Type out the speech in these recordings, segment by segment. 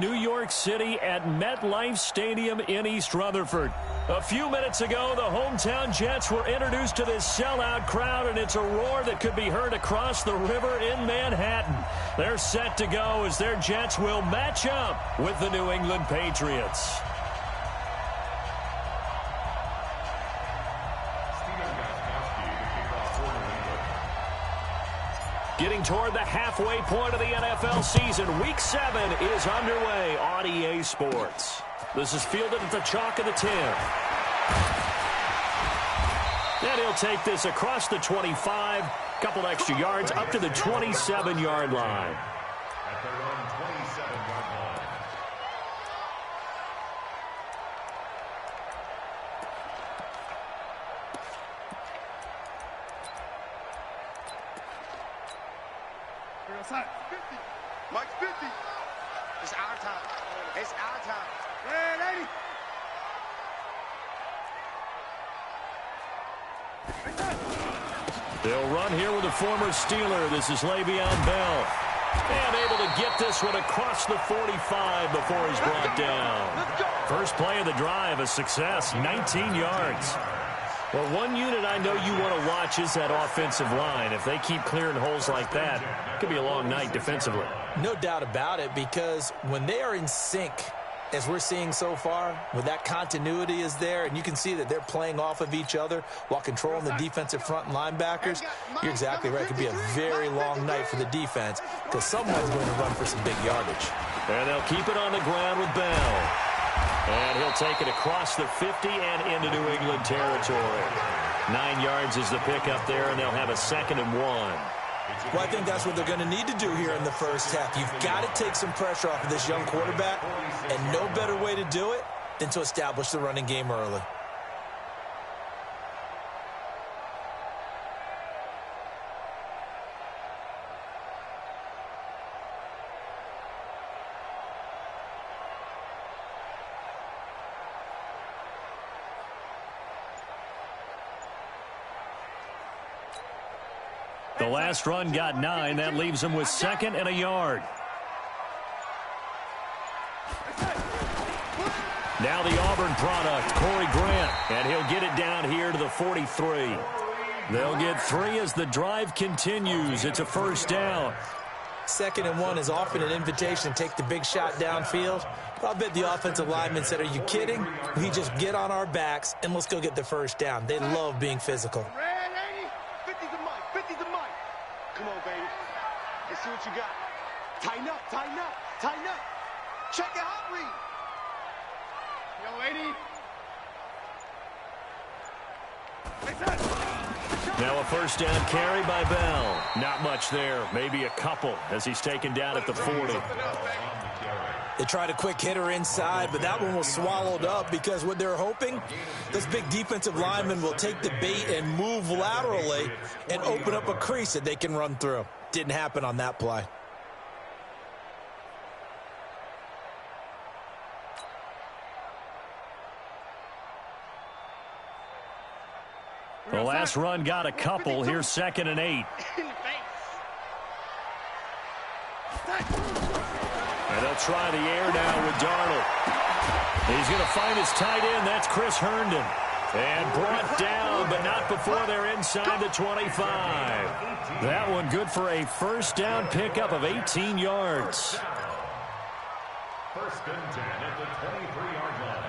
New York City at MetLife Stadium in East Rutherford. A few minutes ago, the hometown Jets were introduced to this sellout crowd, and it's a roar that could be heard across the river in Manhattan. They're set to go as their Jets will match up with the New England Patriots. Getting toward the halfway point of the NFL season, Week 7 is underway on EA Sports. This is fielded at the chalk of the 10. And he'll take this across the 25, couple extra yards up to the 27-yard line. At their own 27-yard line. Mike 50. It's our time. It's our time. Hey, lady. They'll run here with a former Steeler. This is Le'Veon Bell. And able to get this one across the 45 before he's brought down. First play of the drive, a success, 19 yards. Well, one unit I know you want to watch is that offensive line. If they keep clearing holes like that, it could be a long night defensively. No doubt about it, because when they are in sync, as we're seeing so far, when that continuity is there, and you can see that they're playing off of each other while controlling the defensive front and linebackers, you're exactly right. It could be a very long night for the defense because someone's going to run for some big yardage. And they'll keep it on the ground with Bell. And he'll take it across the 50 and into New England territory. 9 yards is the pickup there, and they'll have a 2nd and 1. Well, I think that's what they're going to need to do here in the first half. You've got to take some pressure off of this young quarterback, and no better way to do it than to establish the running game early. The last run got 9. That leaves him with 2nd and a yard. Now the Auburn product, Corey Grant, and he'll get it down here to the 43. They'll get 3 as the drive continues. It's a first down. 2nd and 1 is often an invitation to take the big shot downfield. I'll bet the offensive lineman said, are you kidding? We just get on our backs and let's go get the first down. They love being physical. Come on, baby. Let's see what you got. Tighten up, tighten up, tighten up. Check it out, read. Yo, lady. Now a first down carry by Bell. Not much there. Maybe a couple as he's taken down at the 40. They tried a quick hitter inside, but that one was swallowed up because what they're hoping, this big defensive lineman will take the bait and move laterally and open up a crease that they can run through. Didn't happen on that play. The last run got a couple. Here's 2nd and 8. And they'll try the air now with Darnold. He's going to find his tight end. That's Chris Herndon. And brought down, but not before they're inside the 25. That one good for a first down pickup of 18 yards. First and 10 at the 23-yard line.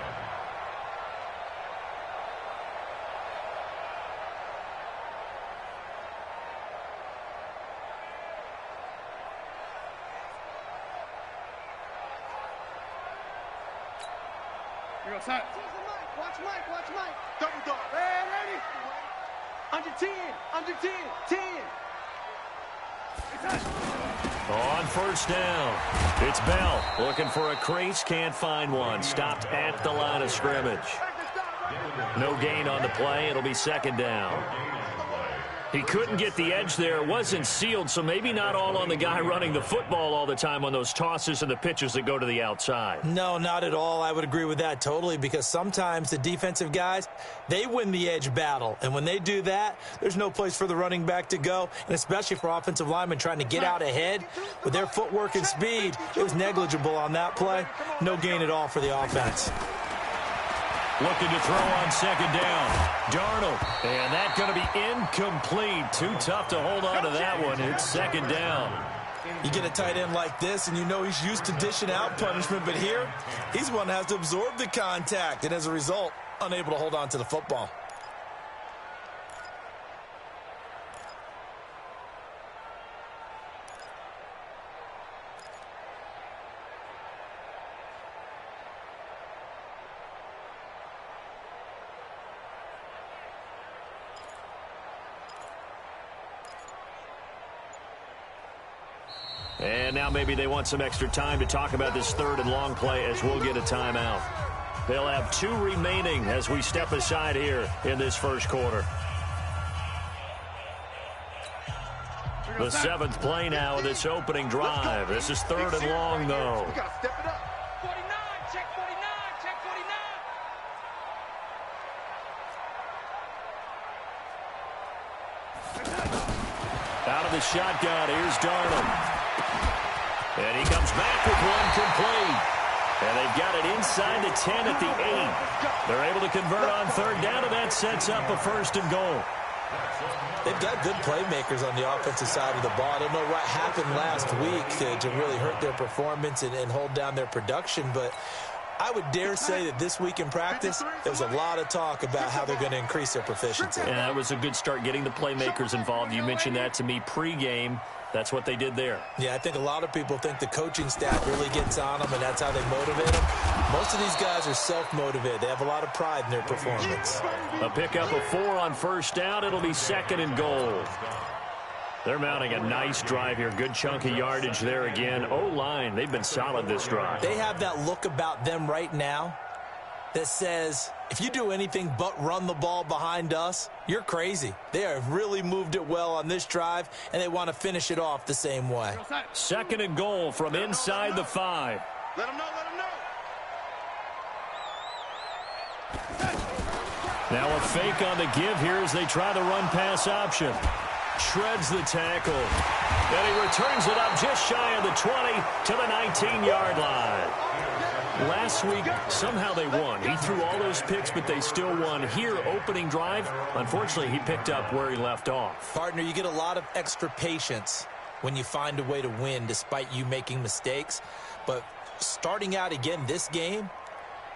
You're outside. Watch Mike, watch Mike. Double dog. Hey, lady. Under 10, under 10, 10. On first down, it's Bell looking for a crease, can't find one. Stopped at the line of scrimmage. No gain on the play. It'll be 2nd down. He couldn't get the edge there. It wasn't sealed, so maybe not all on the guy running the football all the time on those tosses and the pitches that go to the outside. No, not at all. I would agree with that totally, because sometimes the defensive guys, they win the edge battle. And when they do that, there's no place for the running back to go, and especially for offensive linemen trying to get out ahead. With their footwork and speed, it was negligible on that play. No gain at all for the offense. Looking to throw on second down. Darnold. And that's going to be incomplete. Too tough to hold on to that one. It's second down. You get a tight end like this, and you know he's used to dishing out punishment, but here, he's one that has to absorb the contact, and as a result, unable to hold on to the football. And now maybe they want some extra time to talk about this third and long play as we'll get a timeout. They'll have 2 remaining as we step aside here in this first quarter. The 7th play now of this opening drive. This is third and long, though. We gotta step it up. 49, check 49, check 49. Out of the shotgun, here's Darnold. And he comes back with one complete. And they've got it inside the 10 at the 8. They're able to convert on third down, and that sets up a first and goal. They've got good playmakers on the offensive side of the ball. I don't know what happened last week to really hurt their performance and hold down their production, but I would dare say that this week in practice, there was a lot of talk about how they're going to increase their proficiency. And that was a good start, getting the playmakers involved. You mentioned that to me pregame. That's what they did there. Yeah, I think a lot of people think the coaching staff really gets on them, and that's how they motivate them. Most of these guys are self-motivated. They have a lot of pride in their performance. A pickup of 4 on first down. It'll be second and goal. They're mounting a nice drive here. Good chunk of yardage there again. O-line, they've been solid this drive. They have that look about them right now that says, if you do anything but run the ball behind us, you're crazy. They have really moved it well on this drive, and they want to finish it off the same way. Second and goal from inside the 5. Let him know, let him know. Now a fake on the give here as they try the run-pass option. Shreds the tackle. And he returns it up just shy of the 20 to the 19-yard line. Last week, somehow they won. He threw all those picks, but they still won. Here, opening drive, unfortunately, he picked up where he left off. Partner, you get a lot of extra patience when you find a way to win despite you making mistakes. But starting out again this game,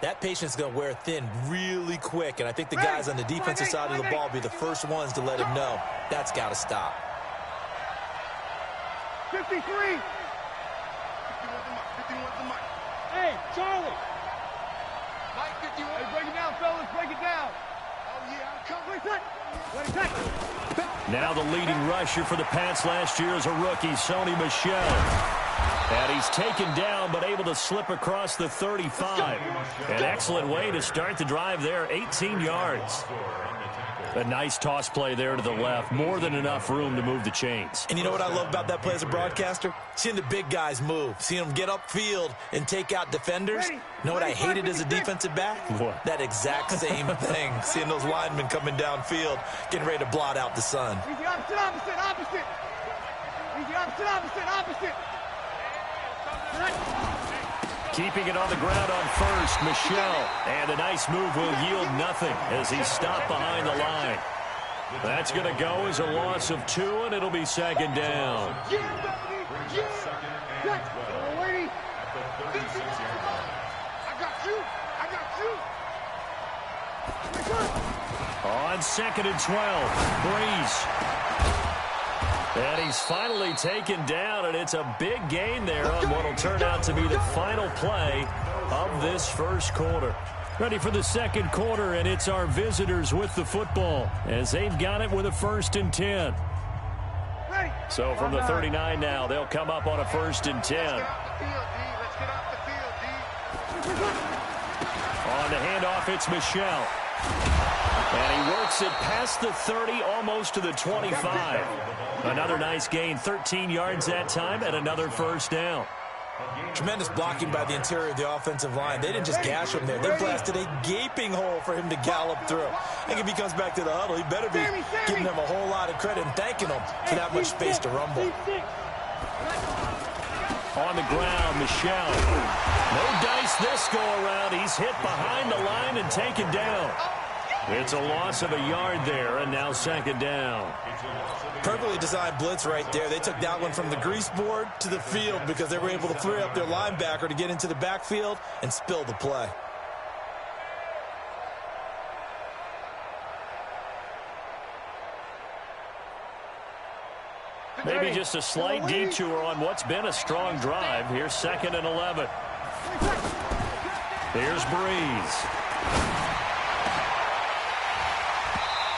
that patience is going to wear thin really quick. And I think the guys on the defensive side of the ball will be the first ones to let him know that's got to stop. 53. 51 the mic. Hey, Charlie. Mike, 51. Hey, break it down, fellas. Break it down. Oh, yeah, I'm coming. Wait a second. Now the leading rusher for the Pats last year is a rookie, Sony Michel. And he's taken down but able to slip across the 35. An excellent way to start the drive there, 18 yards. A nice toss play there to the left. More than enough room to move the chains. And you know what I love about that play as a broadcaster? Seeing the big guys move. Seeing them get upfield and take out defenders. You know what I hated as a defensive back? What? That exact same thing. Seeing those linemen coming downfield, getting ready to blot out the sun. Easy, opposite. Easy, opposite. Keeping it on the ground on first, Michel. And a nice move will yield nothing as he's stopped behind the line. That's going to go as a loss of 2, and it'll be second down. On second and 12, Breeze. And he's finally taken down, and it's a big gain there on what will turn out to be the final play of this first quarter. Ready for the second quarter, and it's our visitors with the football as they've got it with a 1st and 10. So from the 39 now, they'll come up on a 1st and 10. On the handoff, it's Michel. And he works it past the 30, almost to the 25. Another nice gain, 13 yards that time, and another first down. Tremendous blocking by the interior of the offensive line. They didn't just gash him there. They blasted a gaping hole for him to gallop through. I think if he comes back to the huddle, he better be giving them a whole lot of credit and thanking them for that much space to rumble. On the ground, Michel. No dice this go-around. He's hit behind the line and taken down. It's a loss of a yard there, and now second down. Perfectly designed blitz right there. They took that one from the grease board to the field because they were able to free up their linebacker to get into the backfield and spill the play. Maybe just a slight detour on what's been a strong drive. Here's 2nd and 11. Here's Breeze.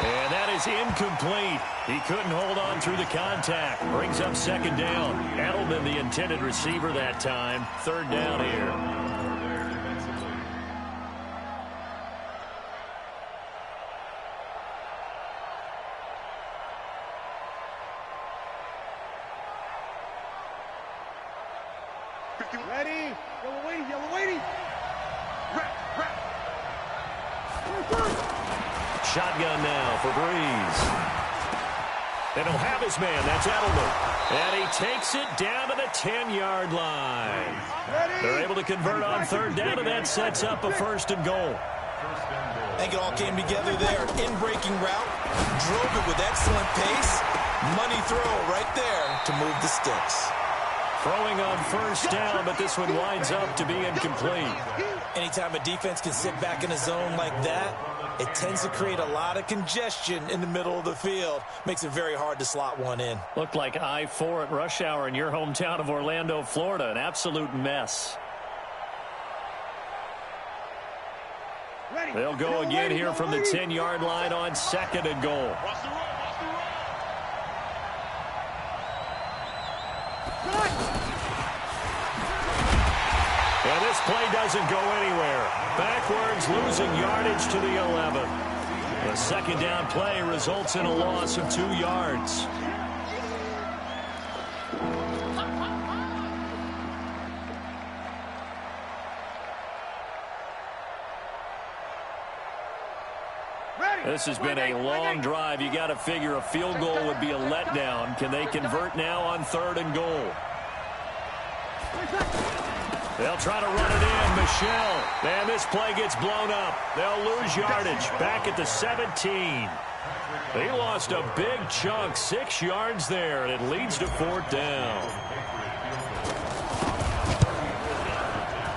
And that is incomplete. He couldn't hold on through the contact. Brings up second down. Edelman, the intended receiver that time. Third down here. Ready? Yellow waiting. Shotgun now for Breeze. And he'll have his man. That's Edelman. And he takes it down to the 10-yard line. They're able to convert on third down, and that sets up a 1st and goal. I think it all came together there. In-breaking route. Drove it with excellent pace. Money throw right there to move the sticks. Throwing on first down, but this one winds up to be incomplete. Anytime a defense can sit back in a zone like that, it tends to create a lot of congestion in the middle of the field. Makes it very hard to slot one in. Looked like I-4 at rush hour in your hometown of Orlando, Florida. An absolute mess. They'll go again here from the 10-yard line on 2nd and goal. And this play doesn't go anywhere. Backwards, losing yardage to the 11. The second down play results in a loss of 2 yards. This has been a long drive. You got to figure a field goal would be a letdown. Can they convert now on 3rd and goal? They'll try to run it in. Michel. And this play gets blown up. They'll lose yardage. Back at the 17. They lost a big chunk. 6 yards there. And it leads to 4th down.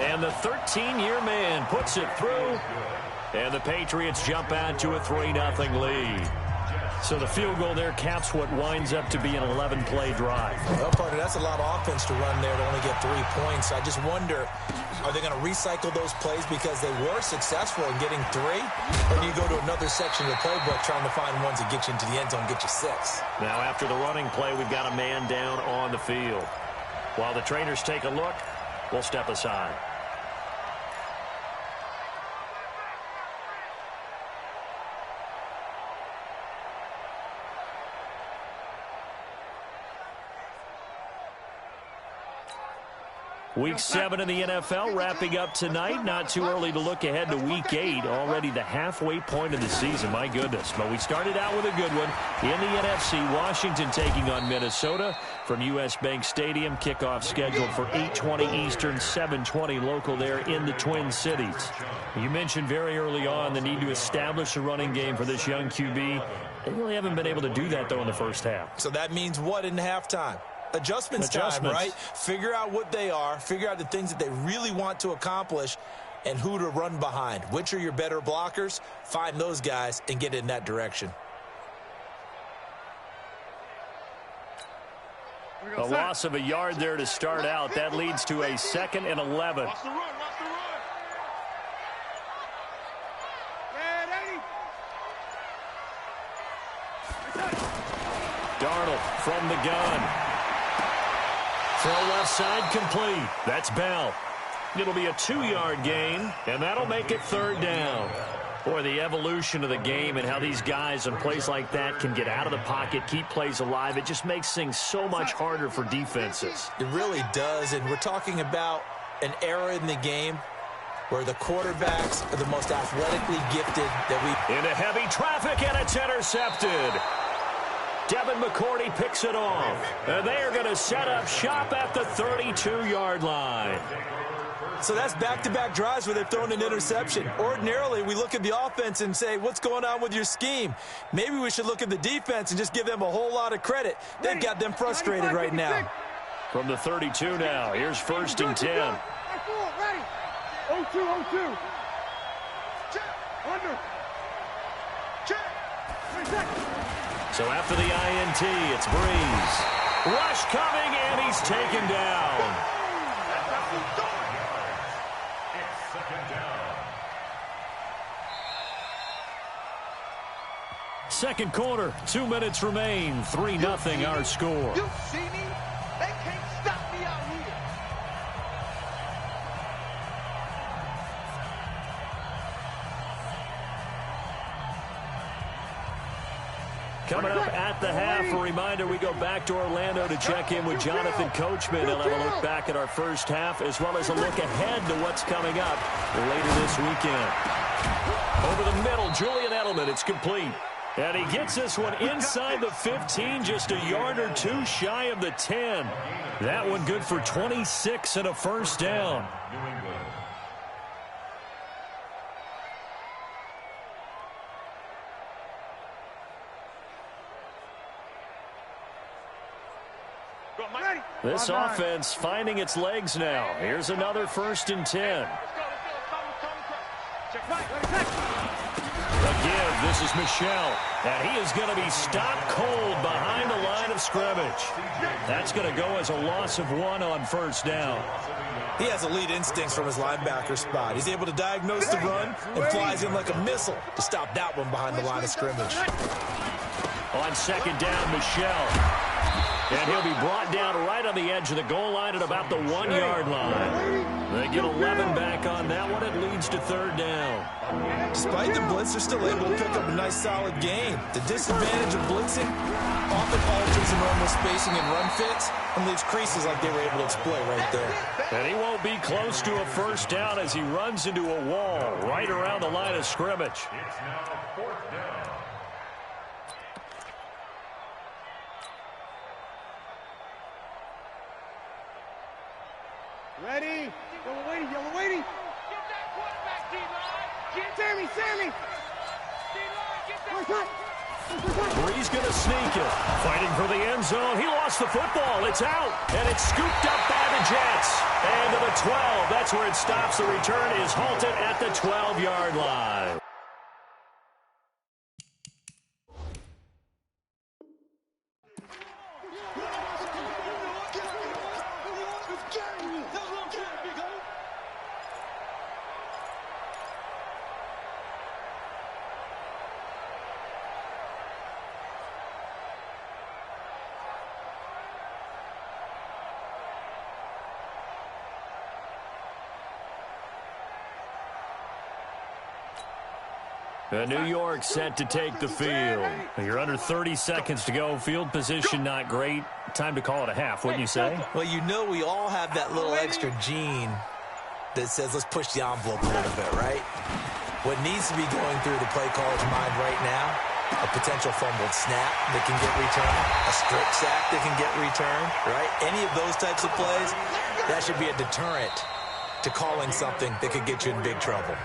And the 13-year man puts it through. And the Patriots jump out to a 3-0 lead. So the field goal there caps what winds up to be an 11-play drive. Well, partner, that's a lot of offense to run there to only get 3 points. I just wonder, are they going to recycle those plays because they were successful in getting 3? Or do you go to another section of the playbook trying to find ones that get you into the end zone, get you 6? Now, after the running play, we've got a man down on the field. While the trainers take a look, we'll step aside. Week 7 in the NFL wrapping up tonight. Not too early to look ahead to Week 8. Already the halfway point of the season. My goodness. But we started out with a good one. In the NFC, Washington taking on Minnesota from U.S. Bank Stadium. Kickoff scheduled for 8:20 Eastern, 7:20 local there in the Twin Cities. You mentioned very early on the need to establish a running game for this young QB. They really haven't been able to do that, though, in the first half. So that means what in halftime? Adjustments time, right? Figure out what they are, figure out the things that they really want to accomplish, and who to run behind. Which are your better blockers? Find those guys and get in that direction. A loss of a yard there to start out. That leads to a 2nd and 11. Darnold from the gun. Throw left side complete. That's Bell. It'll be a 2-yard gain, and that'll make it 3rd down. Boy, the evolution of the game and how these guys in plays like that can get out of the pocket, keep plays alive, it just makes things so much harder for defenses. It really does, and we're talking about an era in the game where the quarterbacks are the most athletically gifted that we... Into heavy traffic, and it's intercepted. Devin McCourty picks it off, and they are going to set up shop at the 32-yard line. So that's back-to-back drives where they've thrown an interception. Ordinarily, we look at the offense and say, what's going on with your scheme? Maybe we should look at the defense and just give them a whole lot of credit. They've got them frustrated right now. From the 32 now, here's 1st and 10. Ready. 0-2. Under. So after the INT, it's Breeze. Rush coming, and he's taken down. Second quarter, 2 minutes remain. 3-0 our score. You see me? They can't stop me out here. Coming up at the half, a reminder, we go back to Orlando to check in with Jonathan Coachman. He'll have a look back at our first half as well as a look ahead to what's coming up later this weekend. Over the middle, Julian Edelman, it's complete. And he gets this one inside the 15, just a yard or two shy of the 10. That one good for 26 and a first down. This offense finding its legs now. Here's another 1st and 10. Again, this is Michel, and he is going to be stopped cold behind the line of scrimmage. That's going to go as a loss of 1 on first down. He has elite instincts from his linebacker spot. He's able to diagnose the run and flies in like a missile to stop that one behind the line of scrimmage. On second down, Michel. And he'll be brought down right on the edge of the goal line at about the 1-yard line. They get 11 back on that one. It leads to 3rd down. Despite the blitz, they're still able to pick up a nice, solid gain. The disadvantage of blitzing often alters the normal spacing and run fits and leaves creases like they were able to exploit right there. And he won't be close to a first down as he runs into a wall right around the line of scrimmage. It's now 4th down. Ready? Yellow lady. Get that quarterback, D-line. Sammy. Get that. Breeze going to sneak it. Fighting for the end zone. He lost the football. It's out. And it's scooped up by the Jets. And to the 12. That's where it stops. The return is halted at the 12-yard line. New York set to take the field. You're under 30 seconds to go. Field position not great. Time to call it a half, wouldn't you say? Well, you know we all have that little extra gene that says let's push the envelope a little bit, right? What needs to be going through the play caller's mind right now, a potential fumbled snap that can get returned, a strip sack that can get returned, right? Any of those types of plays, that should be a deterrent to calling something that could get you in big trouble.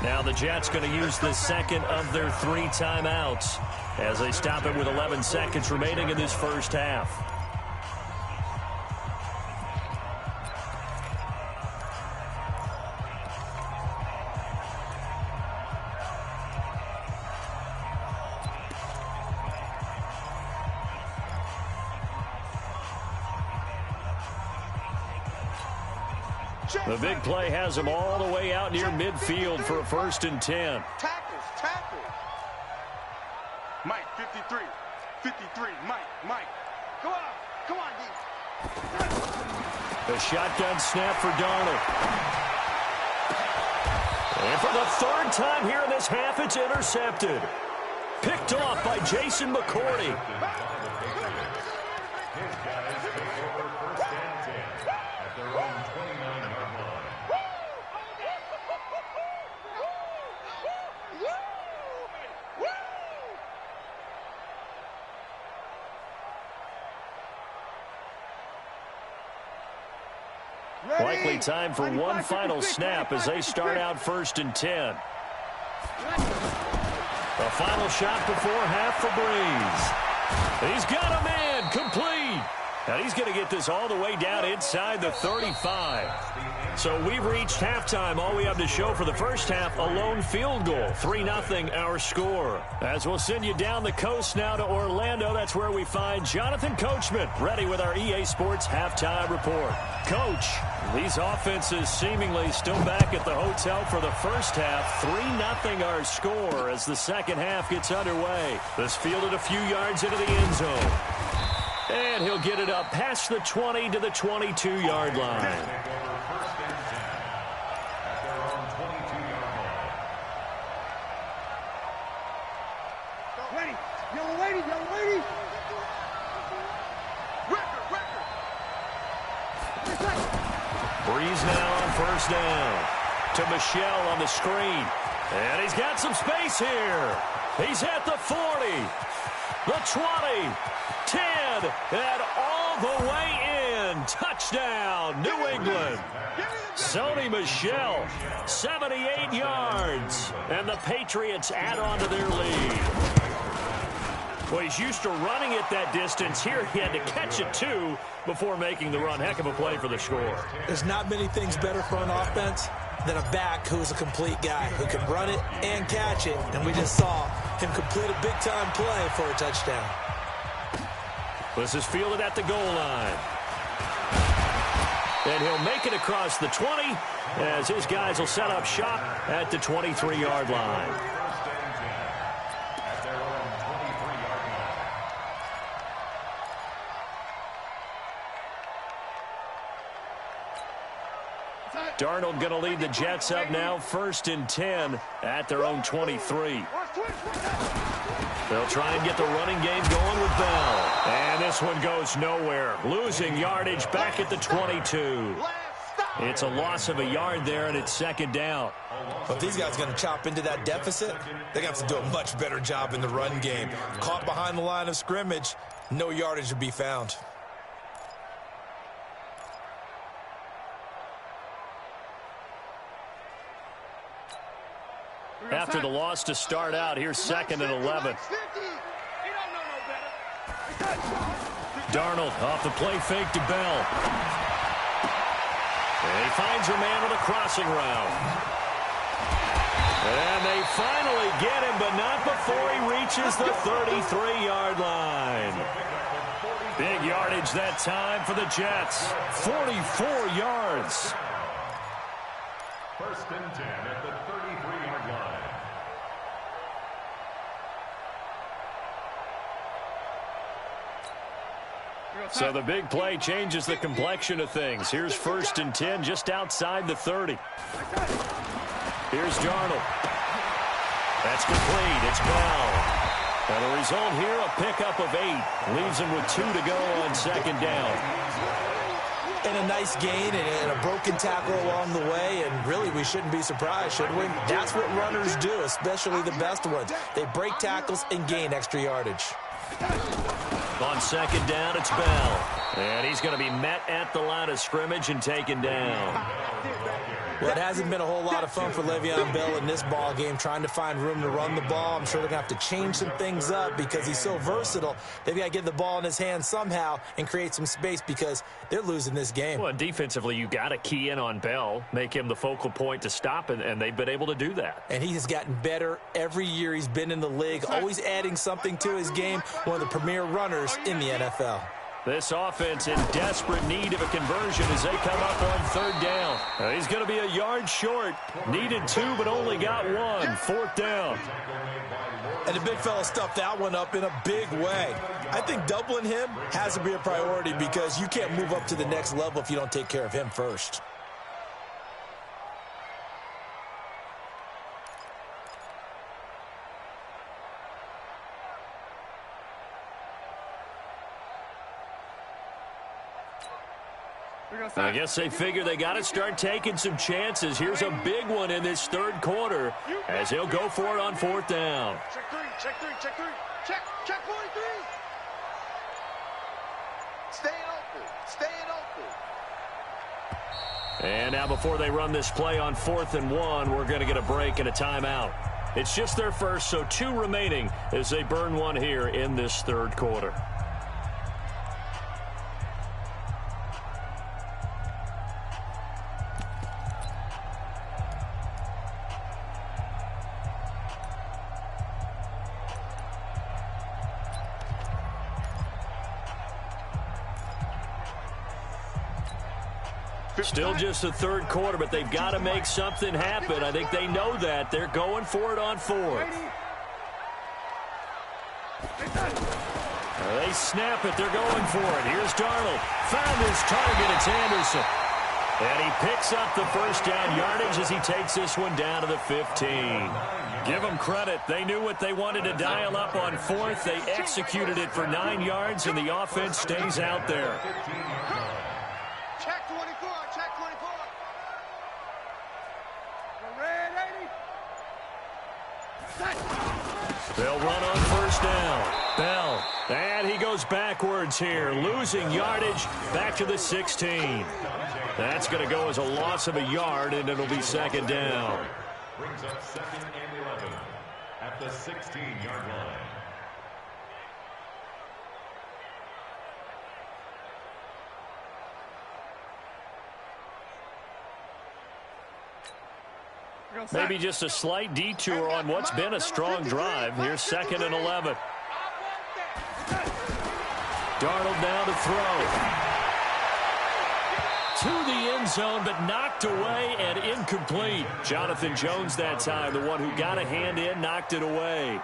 Now the Jets going to use the second of their 3 timeouts as they stop it with 11 seconds remaining in this first half. The big play has him all the way out near midfield for a 1st and 10. Tackles. Mike, 53. Mike. Go out. Come on, D. A shotgun snap for Darnold. And for the third time here in this half, it's intercepted. Picked off by Jason McCourty. His guys take over 1st and 10 at their own 29-yard line. Likely time for one final snap as they start out 1st and 10. The final shot before half for Breeze. He's got a man complete. And he's going to get this all the way down inside the 35. So we've reached halftime. All we have to show for the first half, a lone field goal. 3-0 our score. As we'll send you down the coast now to Orlando, that's where we find Jonathan Coachman ready with our EA Sports halftime report. Coach, these offenses seemingly still back at the hotel for the first half. 3-0 our score as the second half gets underway. This fielded a few yards into the end zone. And he'll get it up past the 20 to the 22-yard line. Ready. Yellow lady, yellow lady. Breeze now on 1st down. To Michelle on the screen. And he's got some space here. He's at the 40, the 20, 10, and all the way in. Touchdown, New England. Sony Michel, 78 yards. And the Patriots add on to their lead. Well, he's used to running it that distance. Here he had to catch it, too, before making the run. Heck of a play for the score. There's not many things better for an offense than a back who's a complete guy who can run it and catch it. And we just saw him complete a big-time play for a touchdown. This is fielded at the goal line. And he'll make it across the 20 as his guys will set up shop at the 23-yard line. Darnold going to lead the Jets up now, 1st and 10 at their own 23. They'll try and get the running game going with Bell. And this one goes nowhere. Losing yardage back at the 22. It's a loss of a yard there, and it's 2nd down. But if these guys are going to chop into that deficit, they're going to have to do a much better job in the run game. Caught behind the line of scrimmage, no yardage to be found. After the loss to start out, here's 2nd and 11. Darnold off the play fake to Bell. And he finds her man with a crossing route. And they finally get him, but not before he reaches the 33-yard line. Big yardage that time for the Jets. 44 yards. 1st and 10 at the 33-yard line. So the big play changes the complexion of things. Here's 1st and 10 just outside the 30. Here's Darnold. That's complete. It's Bell. And the result here, a pickup of 8. Leaves him with 2 to go on 2nd down. And a nice gain and a broken tackle along the way, and really we shouldn't be surprised, should we? That's what runners do, especially the best ones. They break tackles and gain extra yardage. On 2nd down, it's Bell. And he's going to be met at the line of scrimmage and taken down. Well, it hasn't been a whole lot of fun for Le'Veon Bell in this ball game, trying to find room to run the ball. I'm sure they're going to have to change some things up because he's so versatile. They've got to get the ball in his hands somehow and create some space because they're losing this game. Well, defensively, you got to key in on Bell, make him the focal point to stop, and they've been able to do that. And he has gotten better every year he's been in the league, always adding something to his game, one of the premier runners in the NFL. This offense in desperate need of a conversion as they come up on 3rd down. He's going to be a yard short. Needed 2, but only got 1. 4th down. And the big fella stuffed that one up in a big way. I think doubling him has to be a priority because you can't move up to the next level if you don't take care of him first. I guess they figure they got to start taking some chances. Here's a big one in this third quarter as he'll go for it on fourth down. Check three, check three, check three. Check 43. Staying open. And now before they run this play on 4th and 1, we're going to get a break and a timeout. It's just their first, so 2 remaining as they burn one here in this third quarter. Still just the third quarter, but they've got to make something happen. I think they know that. They're going for it on 4th. They snap it. They're going for it. Here's Darnold. Found his target. It's Anderson. And he picks up the first down yardage as he takes this one down to the 15. Give them credit. They knew what they wanted to dial up on 4th. They executed it for 9 yards, and the offense stays out there. Check 24, check 24. Red 80. They'll run on first down. Bell. And he goes backwards here, losing yardage back to the 16. That's going to go as a loss of a yard, and it'll be second down. Brings up 2nd and 11 at the 16-yard line. Maybe just a slight detour on what's been a strong drive. Here's 2nd and 11. Darnold now to throw. To the end zone, but knocked away and incomplete. Jonathan Jones that time, the one who got a hand in, knocked it away.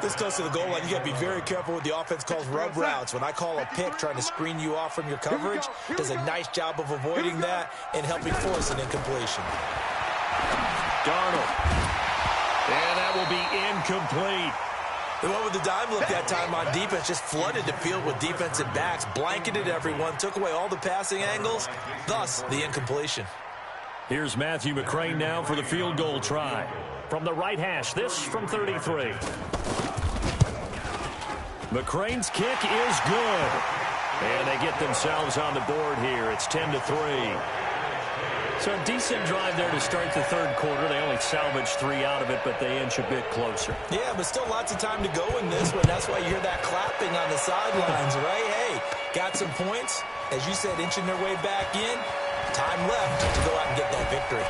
This goes to the goal line. You got to be very careful with the offense calls rub routes. When I call a pick trying to screen you off from your coverage, does a nice job of avoiding that and helping force an incompletion. Darnold. And that will be incomplete. The one with the dime look that time on defense just flooded the field with defensive backs, blanketed everyone, took away all the passing angles, thus the incompletion. Here's Matthew McCrane now for the field goal try. From the right hash, this from 33. McCrane's kick is good. And they get themselves on the board here. It's 10-3. So a decent drive there to start the third quarter. They only salvaged 3 out of it, but they inch a bit closer. Yeah, but still lots of time to go in this one. That's why you hear that clapping on the sidelines, right? Hey, got some points. As you said, inching their way back in. Time left to go out and get that victory.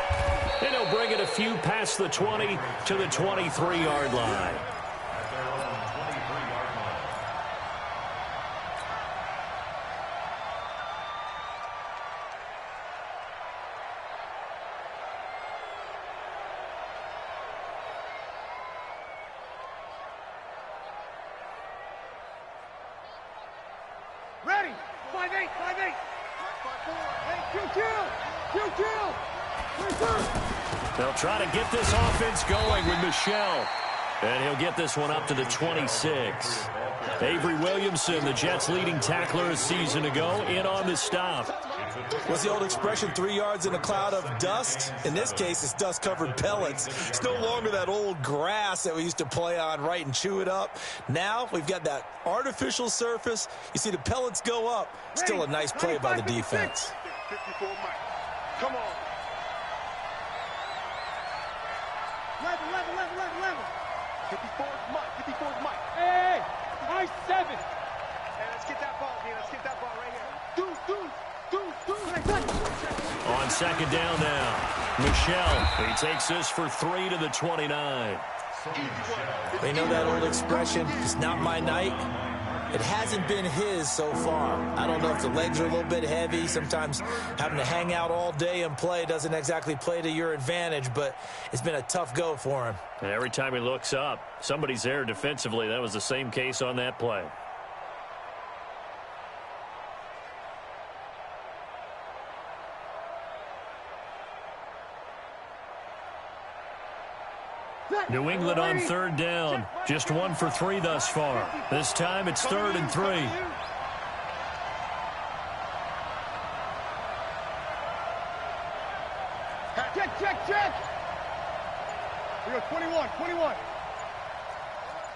And he'll bring it a few past the 20 to the 23-yard line. Ready. 5-8, 5-8. 5-4. Hey, kill. They'll try to get this offense going with Michel. And he'll get this one up to the 26. Avery Williamson, the Jets' leading tackler a season ago, in on the stop. What's the old expression, 3 yards in a cloud of dust? In this case, it's dust-covered pellets. It's no longer that old grass that we used to play on, right, and chew it up. Now we've got that artificial surface. You see the pellets go up. Still a nice play by the defense. 54 Mike. Come on. 11. 54 Mike. Hey, nice 7. Hey, let's get that ball, man. Let's get that ball right here. Deuce. On second down now, Michel. He takes this for 3 to the 29. They know that old expression, it's not my night. It hasn't been his so far. I don't know if the legs are a little bit heavy. Sometimes having to hang out all day and play doesn't exactly play to your advantage, but it's been a tough go for him. And every time he looks up, somebody's there defensively. That was the same case on that play. New England on third down. Just 1 for 3 thus far. This time it's 3rd and 3. We go 21, 21.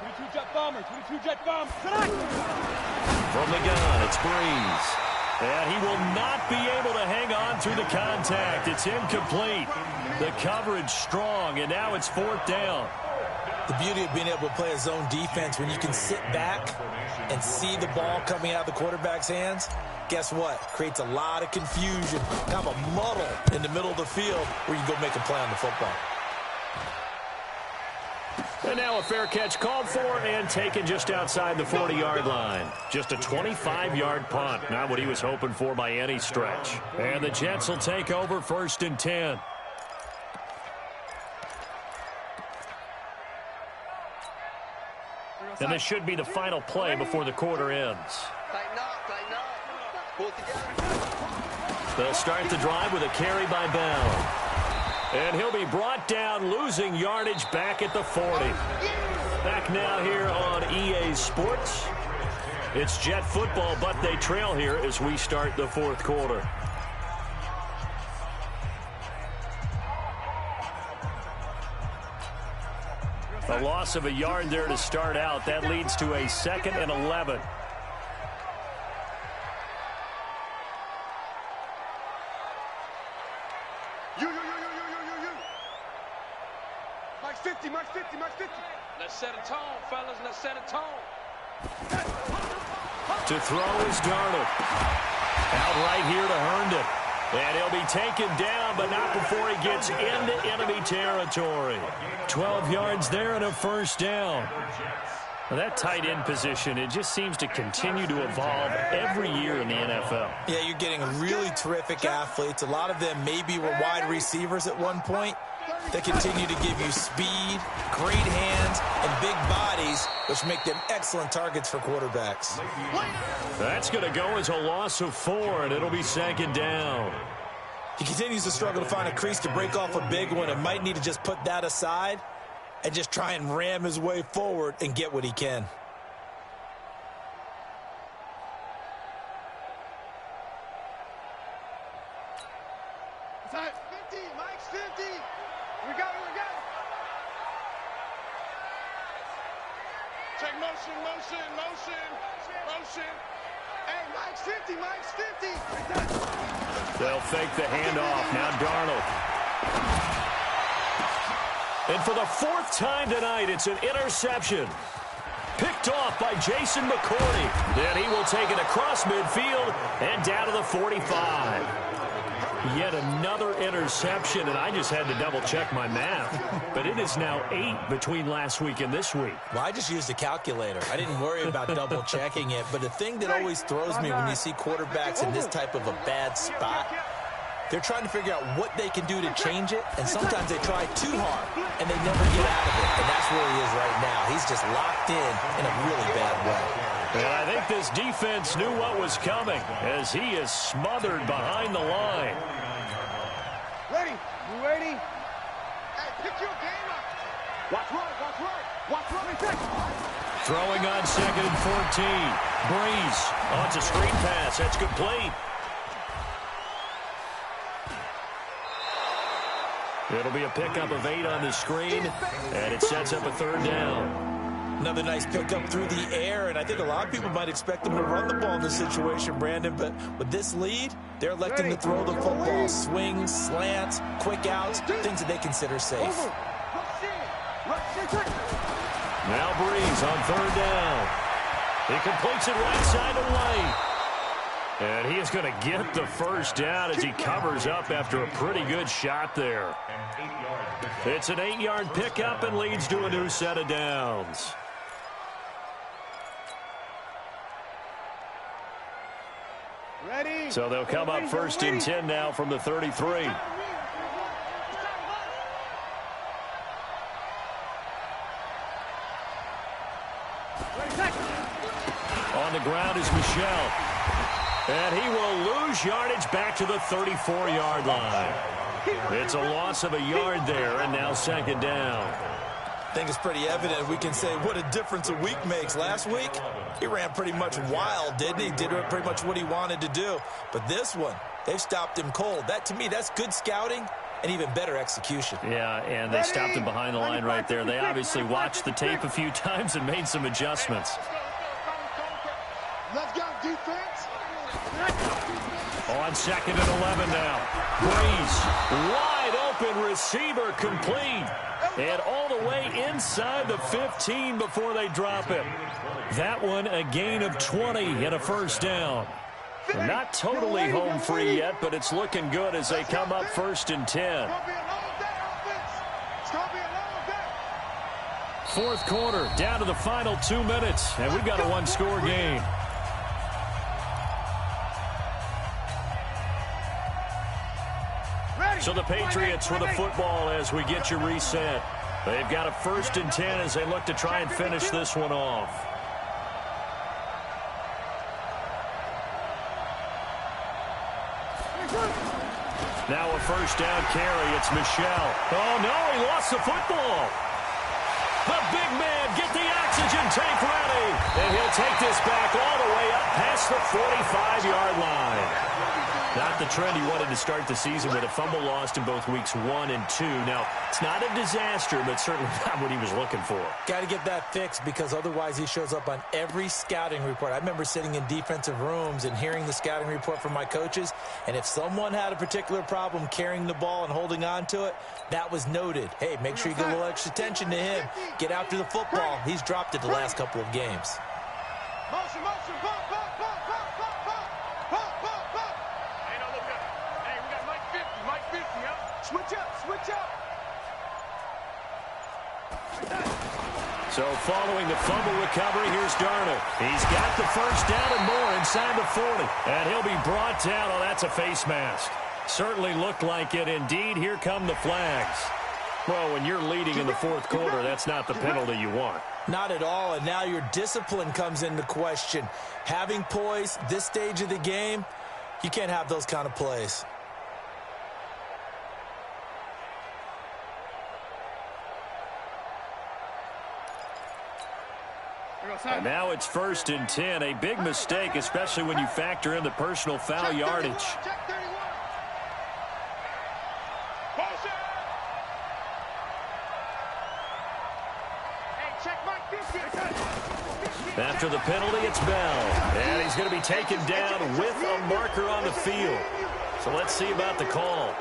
22 jet bomber, 22 jet bomber. From the gun, it's Breeze. And he will not be able to hang on through the contact. It's incomplete. The coverage strong, and now it's 4th down. The beauty of being able to play a zone defense when you can sit back and see the ball coming out of the quarterback's hands, guess what? Creates a lot of confusion, kind of a muddle in the middle of the field where you can go make a play on the football. And now a fair catch called for and taken just outside the 40-yard line. Just a 25-yard punt, not what he was hoping for by any stretch. And the Jets will take over 1st and 10. And this should be the final play before the quarter ends. Tighten up, tighten up. Pull it together. They'll start the drive with a carry by Bell. And he'll be brought down, losing yardage back at the 40. Back now here on EA Sports. It's Jet football, but they trail here as we start the 4th quarter. A loss of a yard there to start out. That leads to a 2nd and 11. You. Mike's 50, Mike's 50, Mike's 50. Let's set a tone, fellas. Let's set a tone. To throw is Darnold. Out right here to Herndon. And he'll be taken down, but not before he gets into enemy territory. 12 yards there and a 1st down. Well, that tight end position, it just seems to continue to evolve every year in the NFL. Yeah, you're getting really terrific athletes. A lot of them maybe were wide receivers at one point. They continue to give you speed, great hands, and big bodies, which make them excellent targets for quarterbacks. That's going to go as a loss of 4, and it'll be 2nd down. He continues to struggle to find a crease to break off a big one and might need to just put that aside and just try and ram his way forward and get what he can. Mike's 50, Mike's 50. We got it. Take motion. Hey, Mike's 50, Mike's 50. They'll fake the handoff. Now Darnold. And for the 4th time tonight, it's an interception. Picked off by Jason McCourty. Then he will take it across midfield and down to the 45. Yet another interception, and I just had to double-check my math. But it is now 8 between last week and this week. Well, I just used a calculator. I didn't worry about double-checking it. But the thing that always throws me when you see quarterbacks in this type of a bad spot, they're trying to figure out what they can do to change it, and sometimes they try too hard, and they never get out of it. And that's where he is right now. He's just locked in a really bad way. And I think this defense knew what was coming as he is smothered behind the line. Ready? You ready? Hey, pick your game up. Watch right. Throwing on 2nd and 14. Breeze. Oh, it's a screen pass. That's complete. It'll be a pickup of 8 on the screen, and it sets up a 3rd down. Another nice pickup through the air, and I think a lot of people might expect them to run the ball in this situation, Brandon, but with this lead, they're electing to throw the football. Swings, slants, quick outs, things that they consider safe. Now Breeze on 3rd down. He completes it right side of lane. And he is going to get the 1st down as he covers up after a pretty good shot there. It's an 8-yard pickup and leads to a new set of downs. Ready? So they'll come up 1st and 10 now from the 33. On the ground is Michelle. And he will lose yardage back to the 34-yard line. It's a loss of a yard there, and now 2nd down. I think it's pretty evident. We can say what a difference a week makes. Last week, he ran pretty much wild, didn't he? Did pretty much what he wanted to do. But this one, they've stopped him cold. That, to me, that's good scouting and even better execution. Yeah, and they stopped him behind the line right there. They obviously watched the tape a few times and made some adjustments. Let's go, defense. On 2nd and 11 now. Breeze, wide open receiver, complete. And all the way inside the 15 before they drop it. That one a gain of 20 and a first down. They're not totally home free yet, but it's looking good as they come up 1st and 10. Fourth quarter, down to the final 2 minutes, and we've got a one-score game. So the Patriots with the football as we get you reset. They've got a 1st and 10 as they look to try and finish this one off. Now a first down carry. It's Michel. Oh, no, he lost the football. The big man, get the oxygen tank ready. And he'll take this back all the way up past the 45-yard line. Not the trend he wanted to start the season with a fumble lost in both weeks 1 and 2. Now, it's not a disaster, but certainly not what he was looking for. Got to get that fixed because otherwise he shows up on every scouting report. I remember sitting in defensive rooms and hearing the scouting report from my coaches, and if someone had a particular problem carrying the ball and holding on to it, that was noted. Hey, make sure you get a little extra attention to him. Get after the football. He's dropped it the last couple of games. Motion, motion, pop, pop, pop, pop, pop, pop, pop, pop, pop. Hey, no, look up. Hey, we got Mike 50, huh? Switch up, switch up. So following the fumble recovery, here's Darnold. He's got the first down and more inside the 40. And he'll be brought down. Oh, that's a face mask. Certainly looked like it. Indeed, here come the flags. Well, when you're leading in the fourth quarter, that's not the penalty you want. Not at all, and now your discipline comes into question. Having poise this stage of the game, you can't have those kind of plays. And now it's 1st and 10. A big mistake, especially when you factor in the personal foul yardage. After the penalty, it's Bell. And he's going to be taken down with a marker on the field. So let's see about the call.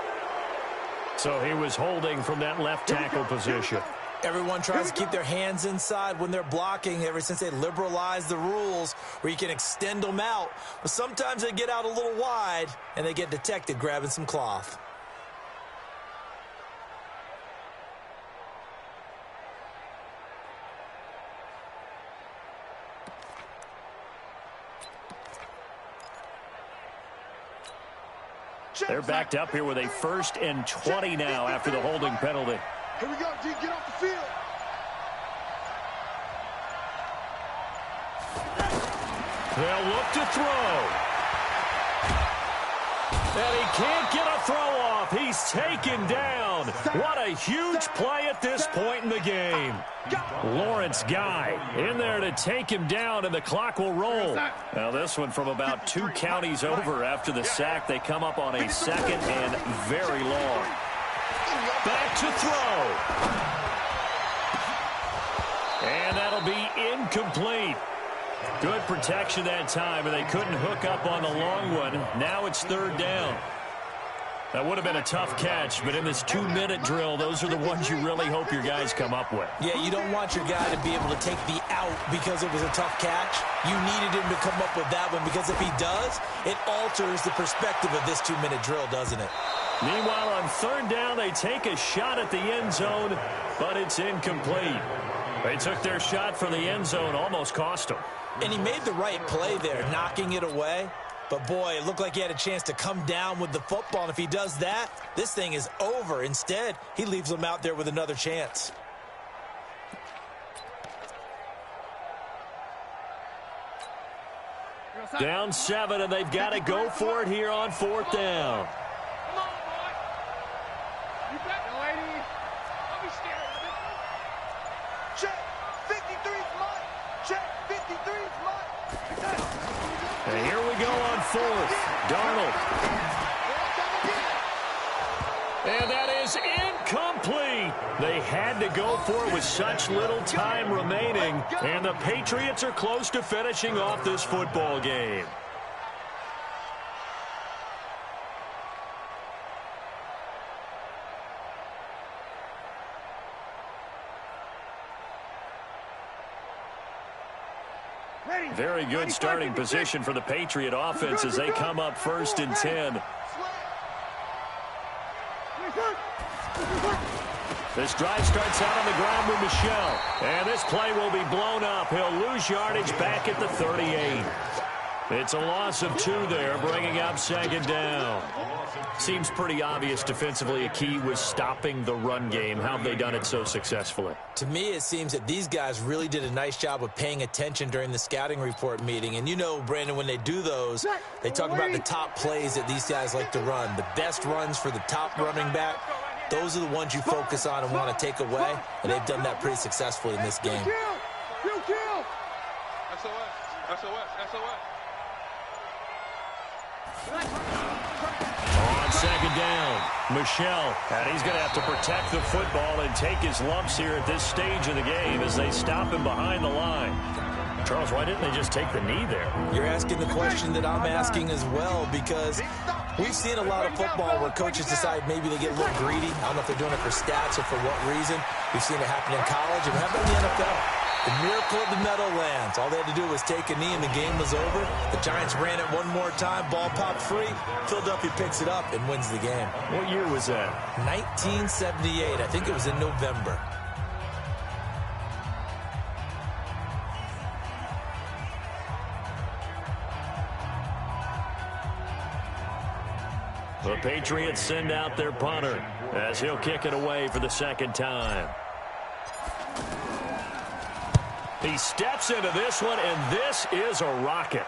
So he was holding from that left tackle position. Everyone tries to keep their hands inside when they're blocking ever since they liberalized the rules where you can extend them out. But sometimes they get out a little wide and they get detected grabbing some cloth. They're backed up here with a 1st and 20 now after the holding penalty. Here we go, D. Get off the field. They'll look to throw. And he can't get a throw off. He's taken down. What a huge play at this point in the game. Lawrence Guy in there to take him down, and the clock will roll. Now this one from about 2 counties over after the sack. They come up on a 2nd and very long. Back to throw. And that'll be incomplete. Good protection that time, and they couldn't hook up on the long one. Now it's 3rd down. That would have been a tough catch, but in this 2-minute drill, those are the ones you really hope your guys come up with. Yeah, you don't want your guy to be able to take the out because it was a tough catch. You needed him to come up with that one because if he does, it alters the perspective of this 2-minute drill, doesn't it? Meanwhile, on 3rd down, they take a shot at the end zone, but it's incomplete. They took their shot from the end zone, almost cost them. And he made the right play there, knocking it away. But, boy, it looked like he had a chance to come down with the football. And if he does that, this thing is over. Instead, he leaves them out there with another chance. Down 7, and they've got to go for it here on 4th down. Come on, boy. You got the lady. Don't be scared of it. Check. 53's mine. Check. 53's mine. And here we go on 4th. Darnold. And that is incomplete. They had to go for it with such little time remaining, and the Patriots are close to finishing off this football game. Very good starting position for the Patriot offense as they come up 1st and 10. This drive starts out on the ground with Michel. And this play will be blown up. He'll lose yardage back at the 38. It's a loss of 2 there, bringing up 2nd down. Seems pretty obvious defensively a key was stopping the run game. How have they done it so successfully? To me, it seems that these guys really did a nice job of paying attention during the scouting report meeting. And you know, Brandon, when they do those, they talk about the top plays that these guys like to run. The best runs for the top running back, those are the ones you focus on and want to take away. And they've done that pretty successfully in this game. On 2nd down, Michel, and he's going to have to protect the football and take his lumps here at this stage of the game as they stop him behind the line. Charles, why didn't they just take the knee there? You're asking the question that I'm asking as well, because we've seen a lot of football where coaches decide maybe they get a little greedy. I don't know if they're doing it for stats or for what reason. We've seen it happen in college and happen in the NFL. The miracle of the Meadowlands. All they had to do was take a knee and the game was over. The Giants ran it one more time. Ball popped free. Philadelphia picks it up and wins the game. What year was that? 1978. I think it was in November. The Patriots send out their punter as he'll kick it away for the 2nd time. He steps into this one, and this is a rocket.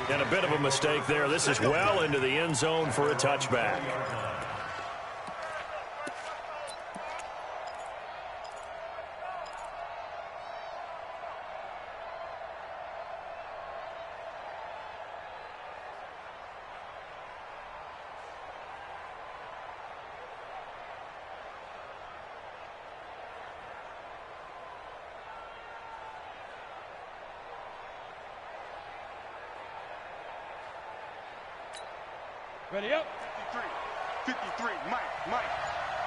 And a bit of a mistake there. This is well into the end zone for a touchback. Ready up. 53, Mike.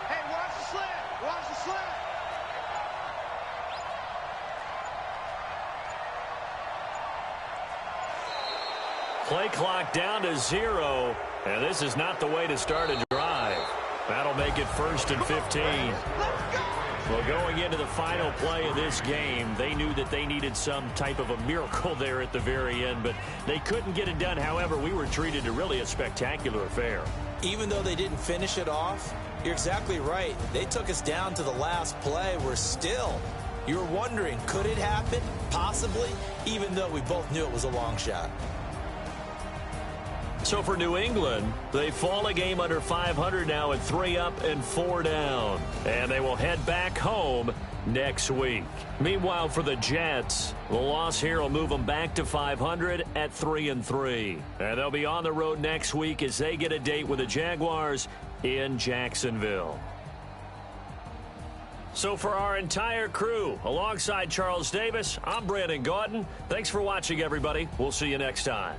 Hey, watch the slant. Watch the slant. Play clock down to 0, and this is not the way to start a drive. That'll make it 1st and 15. Well, going into the final play of this game, they knew that they needed some type of a miracle there at the very end, but they couldn't get it done. However, we were treated to really a spectacular affair. Even though they didn't finish it off, you're exactly right. They took us down to the last play. We're still, you're wondering, could it happen? Possibly, even though we both knew it was a long shot. So for New England, they fall a game under 500 now at 3 up and 4 down. And they will head back home next week. Meanwhile, for the Jets, the loss here will move them back to 500 at 3-3. And they'll be on the road next week as they get a date with the Jaguars in Jacksonville. So for our entire crew, alongside Charles Davis, I'm Brandon Gaudin. Thanks for watching, everybody. We'll see you next time.